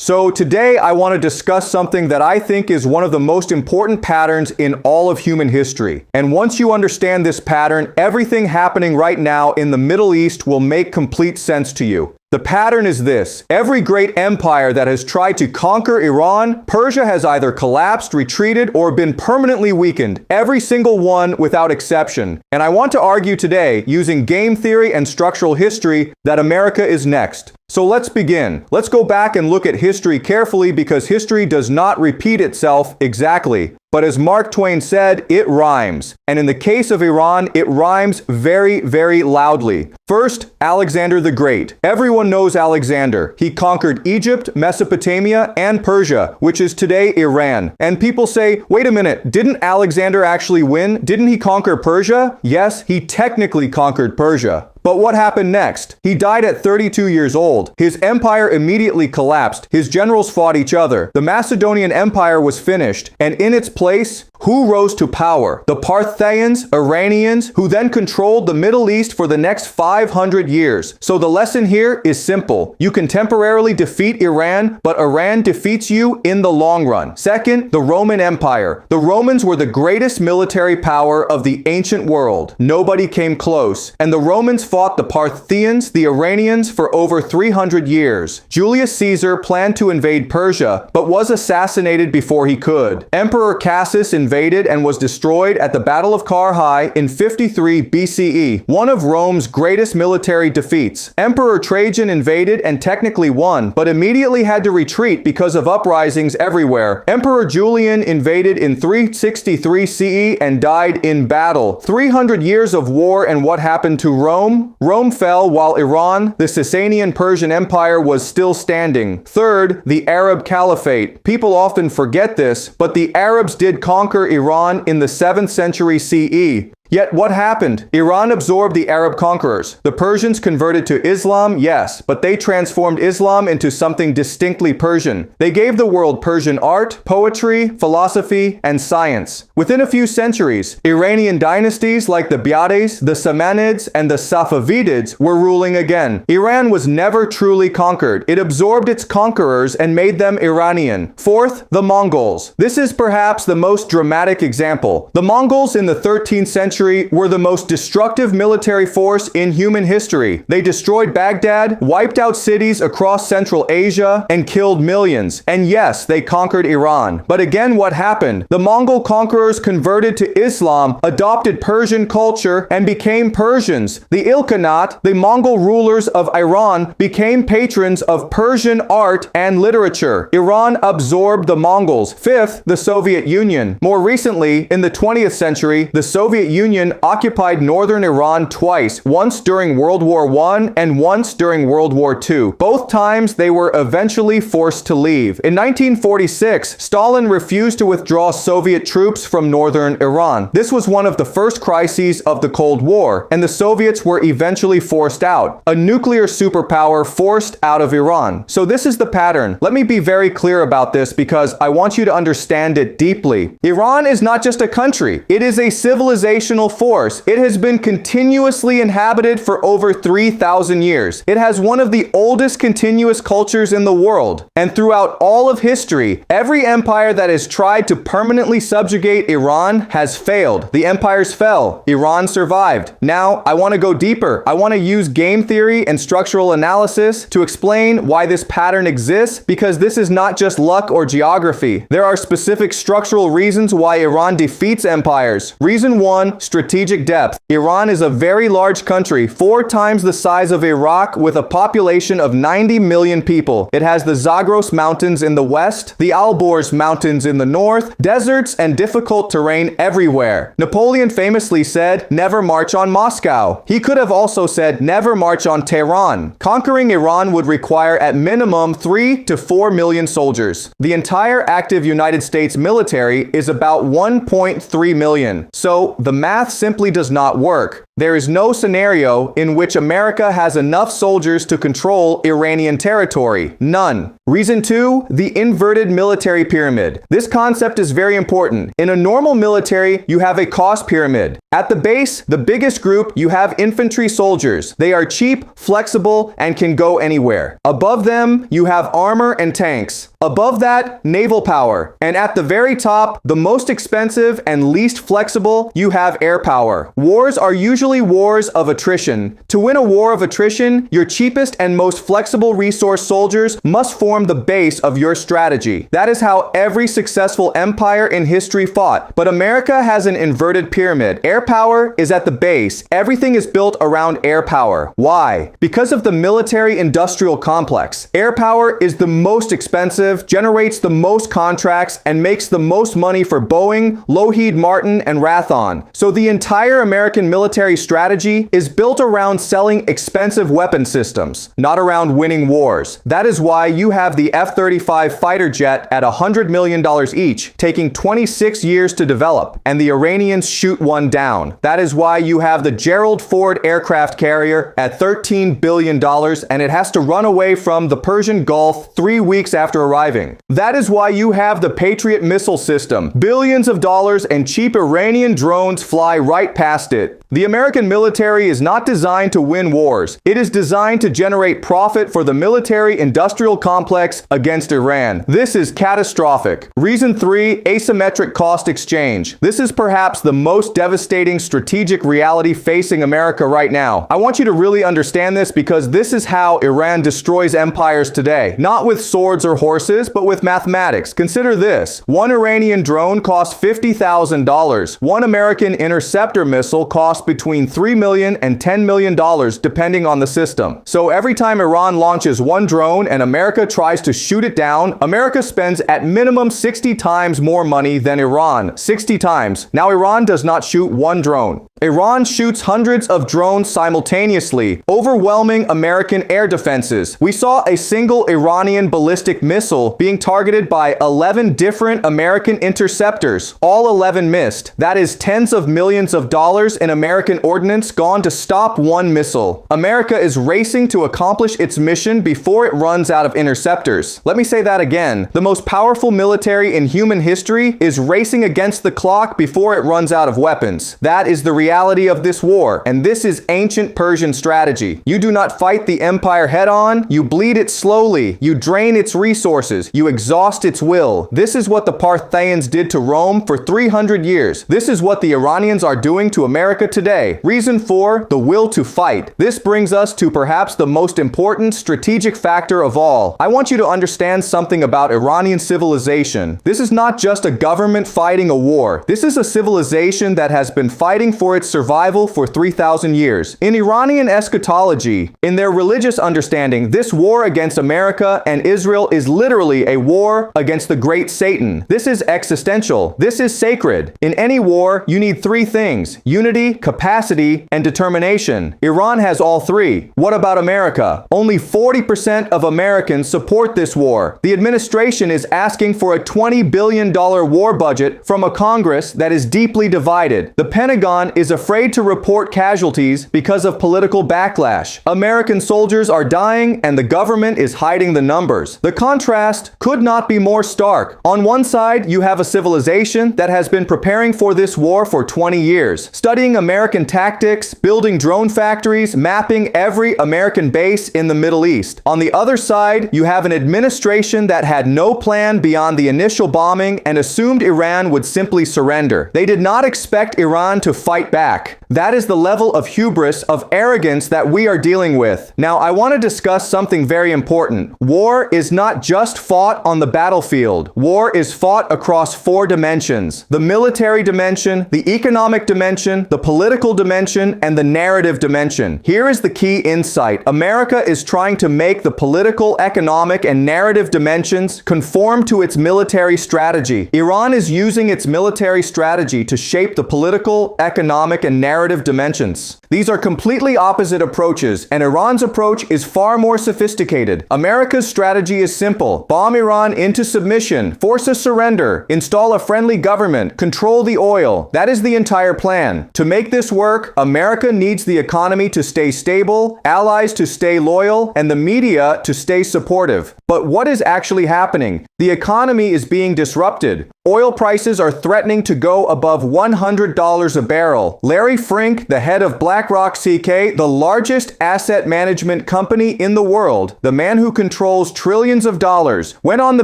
So today I want to discuss something that I think is one of the most important patterns in all of human history. And once you understand this pattern, everything happening right now in the Middle East will make complete sense to you. The pattern is this. Every great empire that has tried to conquer Iran, Persia has either collapsed, retreated, or been permanently weakened. Every single one without exception. And I want to argue today, using game theory and structural history, that America is next. So let's begin. Let's go back and look at history carefully because history does not repeat itself exactly. But as Mark Twain said, it rhymes. And in the case of Iran, it rhymes very, very loudly. First, Alexander the Great. Everyone knows Alexander. He conquered Egypt, Mesopotamia, and Persia, which is today Iran. And people say, wait a minute, didn't Alexander actually win? Didn't he conquer Persia? Yes, he technically conquered Persia. But what happened next? He died at 32 years old. His empire immediately collapsed. His generals fought each other. The Macedonian Empire was finished, and in its place, who rose to power? The Parthians, Iranians, who then controlled the Middle East for the next 500 years. So the lesson here is simple. You can temporarily defeat Iran, but Iran defeats you in the long run. Second, the Roman Empire. The Romans were the greatest military power of the ancient world. Nobody came close. And the Romans fought the Parthians, the Iranians, for over 300 years. Julius Caesar planned to invade Persia, but was assassinated before he could. Emperor Cassius invaded and was destroyed at the Battle of Carrhae in 53 BCE, one of Rome's greatest military defeats. Emperor Trajan invaded and technically won, but immediately had to retreat because of uprisings everywhere. Emperor Julian invaded in 363 CE and died in battle. 300 years of war, and what happened to Rome? Rome fell while Iran, the Sasanian Persian Empire, was still standing. Third, the Arab Caliphate. People often forget this, but the Arabs did conquer Iran in the 7th century CE. Yet what happened? Iran absorbed the Arab conquerors. The Persians converted to Islam, yes, but they transformed Islam into something distinctly Persian. They gave the world Persian art, poetry, philosophy, and science. Within a few centuries, Iranian dynasties like the Buyatids, the Samanids, and the Safavidids were ruling again. Iran was never truly conquered. It absorbed its conquerors and made them Iranian. Fourth, the Mongols. This is perhaps the most dramatic example. The Mongols in the 13th century were the most destructive military force in human history. They destroyed Baghdad, wiped out cities across Central Asia, and killed millions. And yes, they conquered Iran. But again, what happened? The Mongol conquerors converted to Islam, adopted Persian culture, and became Persians. The Ilkhanate, the Mongol rulers of Iran, became patrons of Persian art and literature. Iran absorbed the Mongols. Fifth, the Soviet Union. More recently, in the 20th century, the Soviet Union occupied northern Iran twice, once during World War I and once during World War II. Both times they were eventually forced to leave. In 1946, Stalin refused to withdraw Soviet troops from northern Iran. This was one of the first crises of the Cold War, and the Soviets were eventually forced out. A nuclear superpower forced out of Iran. So this is the pattern. Let me be very clear about this because I want you to understand it deeply. Iran is not just a country. It is a civilizational force. It has been continuously inhabited for over 3,000 years. It has one of the oldest continuous cultures in the world. And throughout all of history, every empire that has tried to permanently subjugate Iran has failed. The empires fell. Iran survived. Now, I want to go deeper. I want to use game theory and structural analysis to explain why this pattern exists, because this is not just luck or geography. There are specific structural reasons why Iran defeats empires. Reason 1, strategic depth. Iran is a very large country, 4 times the size of Iraq, with a population of 90 million people. It has the Zagros Mountains in the west, the Alborz Mountains in the north, deserts and difficult terrain everywhere. Napoleon famously said, "Never march on Moscow." He could have also said, "Never march on Tehran." Conquering Iran would require at minimum 3 to 4 million soldiers. The entire active United States military is about 1.3 million. So the math simply does not work. There is no scenario in which America has enough soldiers to control Iranian territory. None. Reason 2, the inverted military pyramid. This concept is very important. In a normal military, you have a cost pyramid. At the base, the biggest group, you have infantry soldiers. They are cheap, flexible, and can go anywhere. Above them, you have armor and tanks. Above that, naval power. And at the very top, the most expensive and least flexible, you have air power. Wars are usually wars of attrition. To win a war of attrition, your cheapest and most flexible resource soldiers must form the base of your strategy. That is how every successful empire in history fought. But America has an inverted pyramid. Air power is at the base. Everything is built around air power. Why? Because of the military-industrial complex. Air power is the most expensive, generates the most contracts, and makes the most money for Boeing, Lockheed Martin, and Raytheon. So the entire American military strategy is built around selling expensive weapon systems, not around winning wars. That is why you have the F-35 fighter jet at $100 million each, taking 26 years to develop, and the Iranians shoot one down. That is why you have the Gerald Ford aircraft carrier at $13 billion, and it has to run away from the Persian Gulf 3 weeks after arriving. That is why you have the Patriot missile system. Billions of dollars and cheap Iranian drones fly right past it. The American military is not designed to win wars. It is designed to generate profit for the military-industrial complex against Iran. This is catastrophic. Reason 3, asymmetric cost exchange. This is perhaps the most devastating strategic reality facing America right now. I want you to really understand this because this is how Iran destroys empires today. Not with swords or horses, but with mathematics. Consider this. One Iranian drone costs $50,000. One American interceptor missile costs between $3 million and $10 million depending on the system. So every time Iran launches one drone and America tries to shoot it down, America spends at minimum 60 times more money than Iran. 60 times. Now Iran does not shoot one drone. Iran shoots hundreds of drones simultaneously, overwhelming American air defenses. We saw a single Iranian ballistic missile being targeted by 11 different American interceptors. All 11 missed. That is tens of millions of dollars in American ordnance gone to stop one missile. America is racing to accomplish its mission before it runs out of interceptors. Let me say that again. The most powerful military in human history is racing against the clock before it runs out of weapons. That is the reality of this war, and this is ancient Persian strategy. You do not fight the empire head-on, you bleed it slowly, you drain its resources, you exhaust its will. This is what the Parthians did to Rome for 300 years. This is what the Iranians are doing to America today. Reason 4, the will to fight. This brings us to perhaps the most important strategic factor of all. I want you to understand something about Iranian civilization. This is not just a government fighting a war. This is a civilization that has been fighting for its survival for 3,000 years. In Iranian eschatology, in their religious understanding, this war against America and Israel is literally a war against the great Satan. This is existential. This is sacred. In any war, you need 3 things: unity, capacity, and determination. Iran has all 3. What about America? Only 40% of Americans support this war. The administration is asking for a $20 billion war budget from a Congress that is deeply divided. The Pentagon is afraid to report casualties because of political backlash. American soldiers are dying and the government is hiding the numbers. The contrast could not be more stark. On one side, you have a civilization that has been preparing for this war for 20 years, studying American tactics, building drone factories, mapping every American base in the Middle East. On the other side, you have an administration that had no plan beyond the initial bombing and assumed Iran would simply surrender. They did not expect Iran to fight back. That is the level of hubris, of arrogance that we are dealing with. Now, I want to discuss something very important. War is not just fought on the battlefield. War is fought across 4 dimensions: the military dimension, the economic dimension, the political dimension, and the narrative dimension. Here is the key insight. America is trying to make the political, economic, and narrative dimensions conform to its military strategy. Iran is using its military strategy to shape the political, economic, and narrative dimensions. These are completely opposite approaches, and Iran's approach is far more sophisticated. America's strategy is simple: bomb Iran into submission, force a surrender, install a friendly government, control the oil. That is the entire plan. To make this work, America needs the economy to stay stable, allies to stay loyal, and the media to stay supportive. But what is actually happening? The economy is being disrupted. Oil prices are threatening to go above $100 a barrel. Larry Fink, the head of BlackRock CK, the largest asset management company in the world, the man who controls trillions of dollars, went on the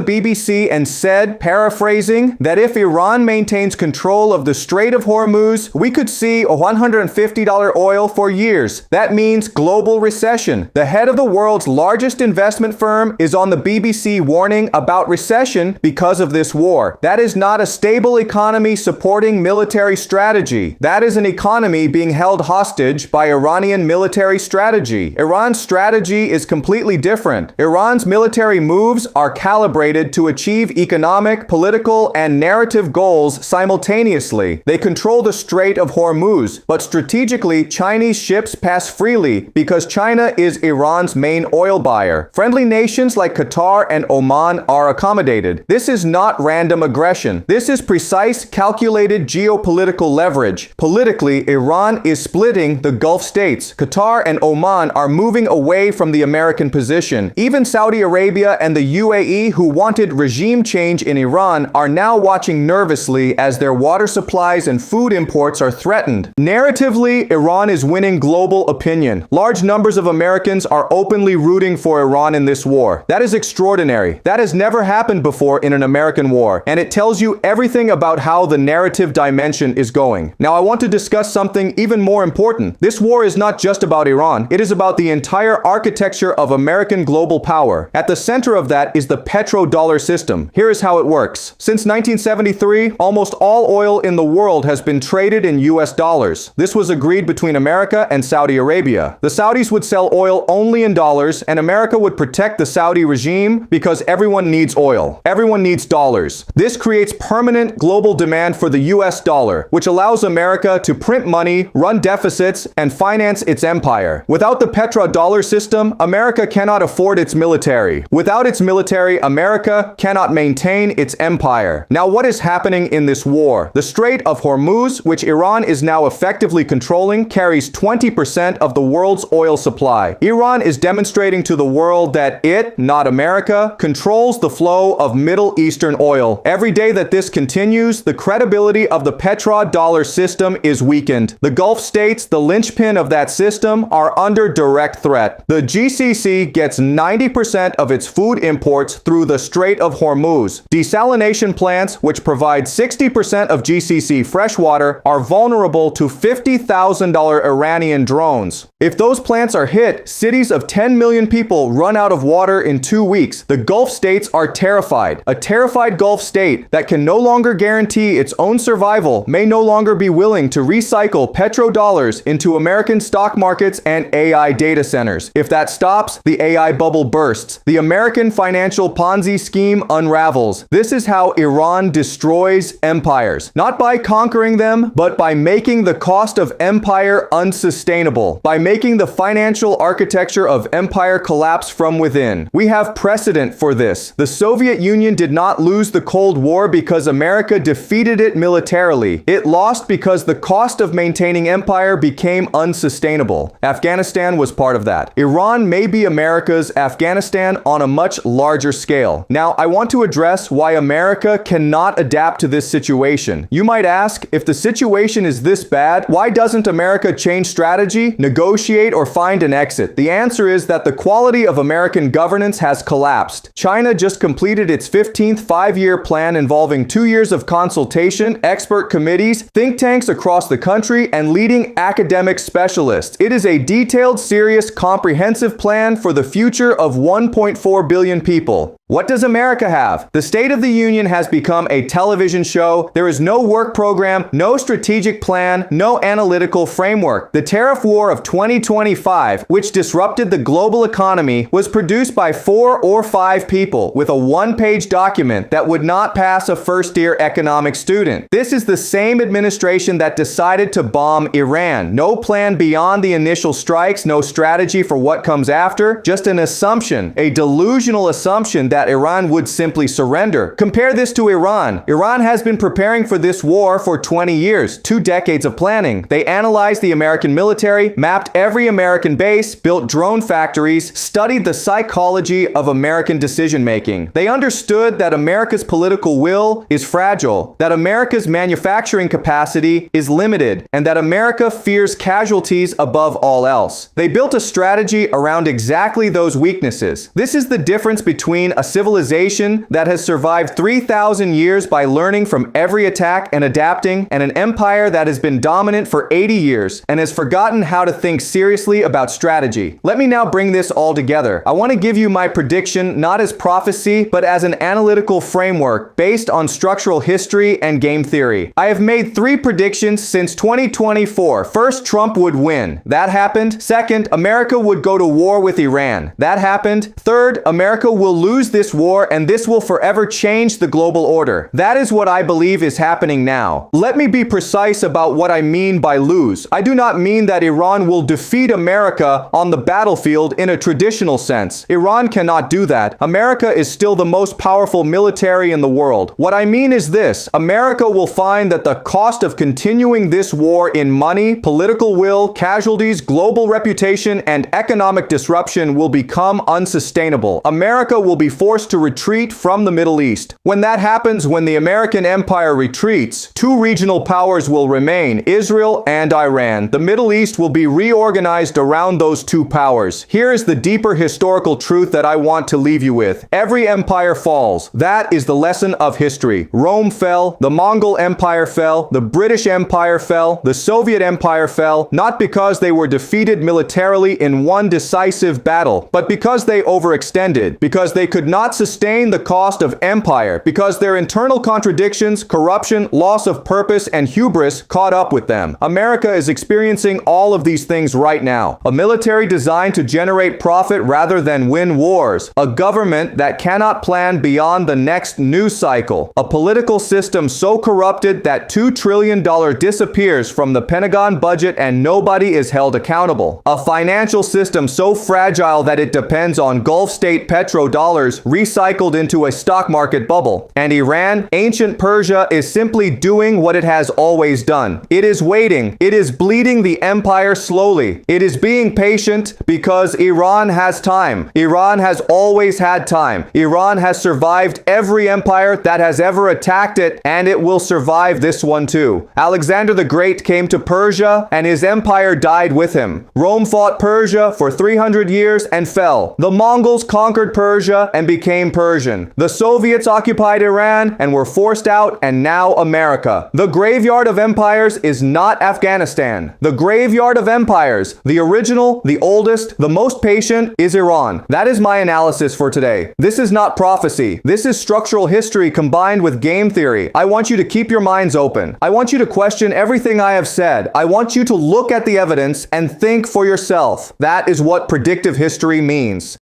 BBC and said, paraphrasing, that if Iran maintains control of the Strait of Hormuz, we could see a $150 oil for years. That means global recession. The head of the world's largest investment firm is on the BBC warning about recession because of this war. That is not a stable economy supporting military strategy. That is an economy being held hostage by Iranian military strategy. Iran's strategy is completely different. Iran's military moves are calibrated to achieve economic, political, and narrative goals simultaneously. They control the Strait of Hormuz, but strategically, Chinese ships pass freely because China is Iran's main oil buyer. Friendly nations like Qatar and Oman are accommodated. This is not random aggression. This is precise, calculated geopolitical leverage. Politically, Iran is splitting the Gulf states. Qatar and Oman are moving away from the American position. Even Saudi Arabia and the UAE, who wanted regime change in Iran, are now watching nervously as their water supplies and food imports are threatened. Narratively, Iran is winning global opinion. Large numbers of Americans are openly rooting for Iran in this war. That is extraordinary. That has never happened before in an American war, and it tells you everything about how the narrative dimension is going. Now, I want to discuss something even more important. This war is not just about Iran. It is about the entire architecture of American global power. At the center of that is the petrodollar system. Here is how it works. Since 1973, almost all oil in the world has been traded in US dollars. This was agreed between America and Saudi Arabia. The Saudis would sell oil only in dollars, and America would protect the Saudi regime because everyone needs oil. Everyone needs dollars. This creates permanent global demand for the US dollar, which allows America to print money, run deficits, and finance its empire. Without the petrodollar system, America cannot afford its military. Without its military, America cannot maintain its empire. Now, what is happening in this war? The Strait of Hormuz, which Iran is now effectively controlling, carries 20% of the world's oil supply. Iran is demonstrating to the world that it, not America, controls the flow of Middle Eastern oil. Every day that this continues, the credibility of the petrodollar system is weakened. The Gulf states, the linchpin of that system, are under direct threat. The GCC gets 90% of its food imports through the Strait of Hormuz. Desalination plants, which provide 60% of GCC freshwater, are vulnerable to $50,000 Iranian drones. If those plants are hit, cities of 10 million people run out of water in 2 weeks. The Gulf states are terrified. A terrified Gulf state that can no longer guarantee its own survival may no longer be willing to recycle petrodollars into American stock markets and AI data centers. If that stops, the AI bubble bursts. The American financial Ponzi scheme unravels. This is how Iran destroys empires. Not by conquering them, but by making the cost of empire unsustainable. By making the financial architecture of empire collapse from within. We have precedent for this. The Soviet Union did not lose the Cold War because America defeated it militarily. It lost because the cost of maintaining empire became unsustainable. Afghanistan was part of that. Iran may be America's Afghanistan on a much larger scale. Now, I want to address why America cannot adapt to this situation. You might ask, if the situation is this bad, why doesn't America change strategy, negotiate, or find an exit? The answer is that the quality of American governance has collapsed. China just completed its 15th five-year plan involving 2 years of consultation, expert committees, think tanks across the country, and leading academic specialists. It is a detailed, serious, comprehensive plan for the future of 1.4 billion people. What does America have? The State of the Union has become a television show. There is no work program, no strategic plan, no analytical framework. The tariff war of 2025, which disrupted the global economy, was produced by 4 or 5 people with a one-page document that would not pass a first-year economics student. This is the same administration that decided to bomb Iran. No plan beyond the initial strikes, no strategy for what comes after, just an assumption, a delusional assumption that Iran would simply surrender. Compare this to Iran. Iran has been preparing for this war for 20 years, 2 decades of planning. They analyzed the American military, mapped every American base, built drone factories, studied the psychology of American decision-making. They understood that America's political will is fragile, that America's manufacturing capacity is limited, and that America fears casualties above all else. They built a strategy around exactly those weaknesses. This is the difference between a civilization that has survived 3,000 years by learning from every attack and adapting, and an empire that has been dominant for 80 years and has forgotten how to think seriously about strategy. Let me now bring this all together. I want to give you my prediction not as prophecy, but as an analytical framework based on structural history and game theory. I have made 3 predictions since 2024. First, Trump would win. That happened. Second, America would go to war with Iran. That happened. Third, America will lose this war, and this will forever change the global order. That is what I believe is happening now. Let me be precise about what I mean by lose. I do not mean that Iran will defeat America on the battlefield in a traditional sense. Iran cannot do that. America is still the most powerful military in the world. What I mean is this: America will find that the cost of continuing this war in money, political will, casualties, global reputation, and economic disruption will become unsustainable. America will be forced to retreat from the Middle East. When that happens, when the American empire retreats, 2 regional powers will remain, Israel and Iran. The Middle East will be reorganized around those 2 powers. Here is the deeper historical truth that I want to leave you with. Every empire falls. That is the lesson of history. Rome fell, the Mongol Empire fell, the British Empire fell, the Soviet Empire fell, not because they were defeated militarily in one decisive battle, but because they overextended, because they could not sustain the cost of empire, because their internal contradictions, corruption, loss of purpose, and hubris caught up with them. America is experiencing all of these things right now. A military designed to generate profit rather than win wars. A government that cannot plan beyond the next news cycle. A political system so corrupted that $2 trillion disappears from the Pentagon budget and nobody is held accountable. A financial system so fragile that it depends on Gulf state petrodollars recycled into a stock market bubble. And Iran, ancient Persia, is simply doing what it has always done. It is waiting. It is bleeding the empire slowly. It is being patient because Iran has time. Iran has always had time. Iran has survived every empire that has ever attacked it, and it will survive this one too. Alexander the Great came to Persia, and his empire died with him. Rome fought Persia for 300 years and fell. The Mongols conquered Persia and became Persian. The Soviets occupied Iran and were forced out, and now America. The graveyard of empires is not Afghanistan. The graveyard of empires, the original, the oldest, the most patient, is Iran. That is my analysis for today. This is not prophecy. This is structural history combined with game theory. I want you to keep your minds open. I want you to question everything I have said. I want you to look at the evidence and think for yourself. That is what predictive history means.